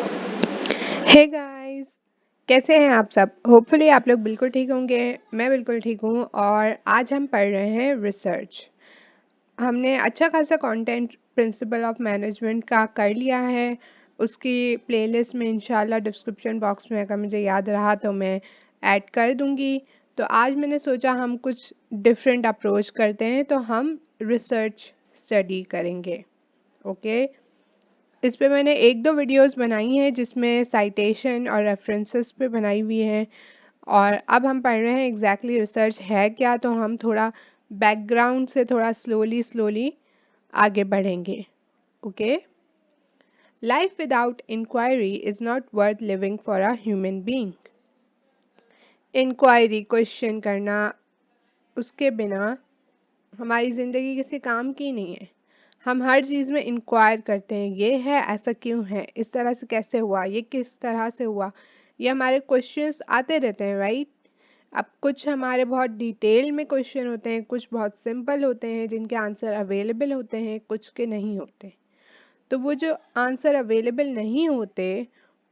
Hey guys, कैसे हैं आप सब? होपफुली आप लोग बिल्कुल ठीक होंगे। मैं बिल्कुल ठीक हूँ और आज हम पढ़ रहे हैं रिसर्च। हमने अच्छा खासा कंटेंट प्रिंसिपल ऑफ मैनेजमेंट का कर लिया है। उसकी प्लेलिस्ट में इंशाल्लाह डिस्क्रिप्शन बॉक्स में अगर मुझे याद रहा तो मैं ऐड कर दूंगी। तो आज मैंने सोचा हम कुछ डिफरेंट अप्रोच करते हैं, तो हम रिसर्च स्टडी करेंगे। ओके, इस पे मैंने एक दो वीडियोस बनाई हैं जिसमें साइटेशन और रेफरेंसेस पे बनाई हुई हैं। और अब हम पढ़ रहे हैं एग्जैक्टली रिसर्च है क्या, तो हम थोड़ा बैकग्राउंड से थोड़ा स्लोली स्लोली आगे बढ़ेंगे। Okay, life without inquiry is not worth living for a human being. Inquiry, question करना, उसके बिना हमारी ज़िंदगी किसी काम की नहीं है। हम हर चीज़ में इंक्वायर करते हैं, ये है, ऐसा क्यों है, इस तरह से कैसे हुआ, ये किस तरह से हुआ, ये हमारे क्वेश्चंस आते रहते हैं, राइट। अब कुछ हमारे बहुत डिटेल में क्वेश्चन होते हैं, कुछ बहुत सिंपल होते हैं जिनके आंसर अवेलेबल होते हैं, कुछ के नहीं होते। तो वो जो आंसर अवेलेबल नहीं होते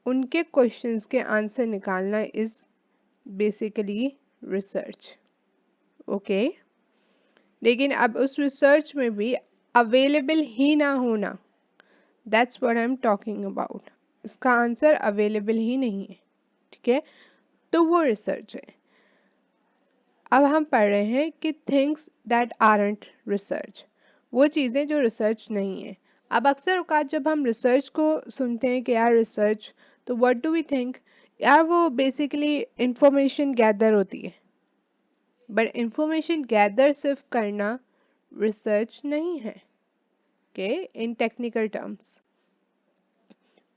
उनके क्वेश्चंस के आंसर निकालना इज़ बेसिकली रिसर्च। ओके, लेकिन अब उस रिसर्च में भी अवेलेबल ही ना होना, that's what I am talking about. इसका आंसर अवेलेबल ही नहीं है, ठीक है, तो वो रिसर्च है। अब हम पढ़ रहे हैं कि थिंग्स दैट आरंट रिसर्च, वो चीज़ें जो रिसर्च नहीं है। अब अक्सर औकात जब हम रिसर्च को सुनते हैं कि यार रिसर्च, तो व्हाट डू वी थिंक, यार वो बेसिकली इंफॉर्मेशन गैदर होती है। बट इंफॉर्मेशन गैदर सिर्फ करना रिसर्च नहीं है, के इन टेक्निकल टर्म्स।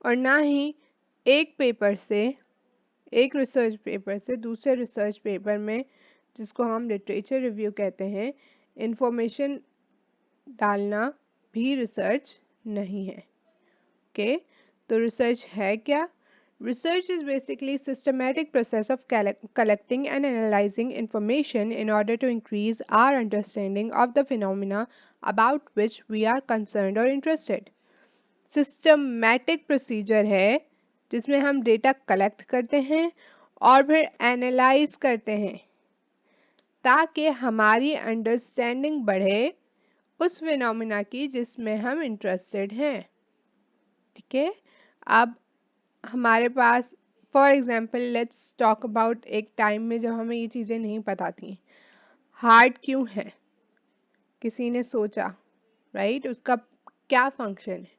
और ना ही एक पेपर से, एक रिसर्च पेपर से दूसरे रिसर्च पेपर में, जिसको हम लिटरेचर रिव्यू कहते हैं, इंफॉर्मेशन डालना भी रिसर्च नहीं है। ओके, तो रिसर्च है क्या? Research is basically systematic process of collecting and analyzing information in order to increase our understanding of the phenomena about which we are concerned or interested. Systematic procedure है जिसमें हम data collect करते हैं और फिर analyse करते हैं ताकि हमारी अंडरस्टैंडिंग बढ़े उस फिनोमिना की जिसमें हम इंटरेस्टेड हैं, ठीक है। अब हमारे पास for example let's talk about एक टाइम में जब हमें ये चीज़ें नहीं पता थी। हार्ट क्यों है, किसी ने सोचा, राइट, उसका क्या फंक्शन है।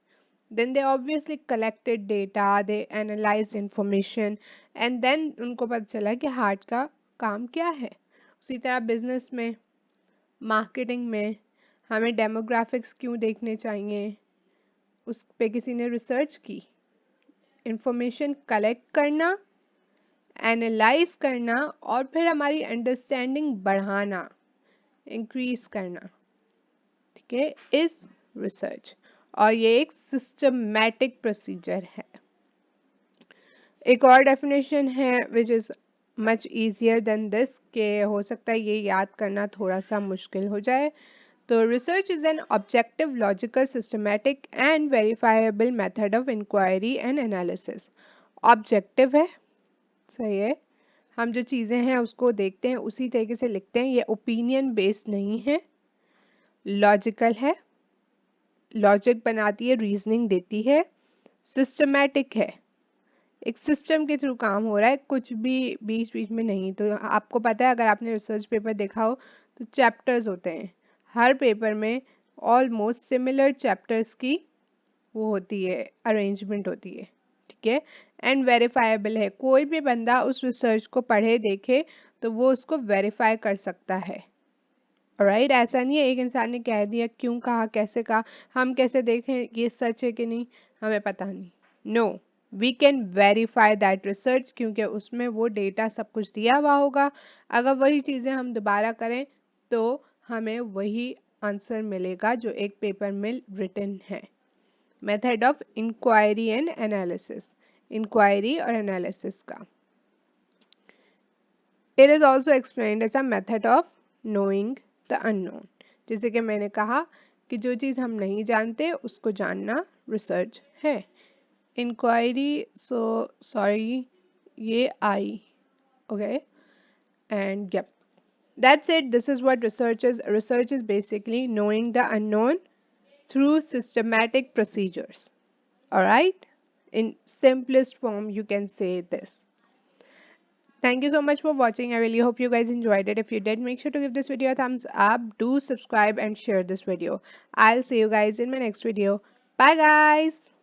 Then they obviously collected data, they analyzed information, and then उनको पता चला कि हार्ट का काम क्या है। उसी तरह बिजनेस में, मार्केटिंग में हमें डेमोग्राफिक्स क्यों देखने चाहिए, उस पे किसी ने रिसर्च की। इंफॉर्मेशन कलेक्ट करना, एनालाइज करना और फिर हमारी अंडरस्टैंडिंग बढ़ाना, इंक्रीज करना, ठीक है, इज रिसर्च। और ये एक सिस्टमैटिक प्रोसीजर है। एक और डेफिनेशन है which is much easier than this, के हो सकता है ये याद करना थोड़ा सा मुश्किल हो जाए। तो research is an objective, logical, systematic and verifiable method of inquiry and analysis. Objective है, सही है, हम जो चीज़ें हैं उसको देखते हैं उसी तरीके से लिखते हैं, ये ओपिनियन बेस्ड नहीं है। लॉजिकल है, लॉजिक बनाती है, रीजनिंग देती है। सिस्टमैटिक है, एक सिस्टम के थ्रू काम हो रहा है, कुछ भी बीच बीच में नहीं। तो आपको पता है, अगर आपने रिसर्च पेपर देखा हो तो चैप्टर्स होते हैं, हर पेपर में ऑलमोस्ट सिमिलर चैप्टर्स की वो होती है, अरेंजमेंट होती है, ठीक है। एंड वेरीफाइबल है, कोई भी बंदा उस रिसर्च को पढ़े देखे तो वो उसको वेरीफाई कर सकता है, राइट। ऐसा नहीं है एक इंसान ने कह दिया, क्यों कहा, कैसे कहा, हम कैसे देखें ये सच है कि नहीं, हमें पता नहीं। No, we can verify that research, क्योंकि उसमें वो डेटा सब कुछ दिया हुआ होगा। अगर वही चीज़ें हम दोबारा करें तो हमें वही आंसर मिलेगा जो एक पेपर में रिटन है। Method of inquiry and analysis, inquiry और एनालिसिस का। It is also explained as a method of knowing the unknown. जैसे कि मैंने कहा कि जो चीज़ हम नहीं जानते उसको जानना रिसर्च है। inquiry, so sorry, ye I. Okay, and yep. That's it. This is what research is. Research is basically knowing the unknown through systematic procedures. Alright? In simplest form, you can say this. Thank you so much for watching. I really hope you guys enjoyed it. If you did, make sure to give this video a thumbs up. Do subscribe and share this video. I'll see you guys in my next video. Bye, guys.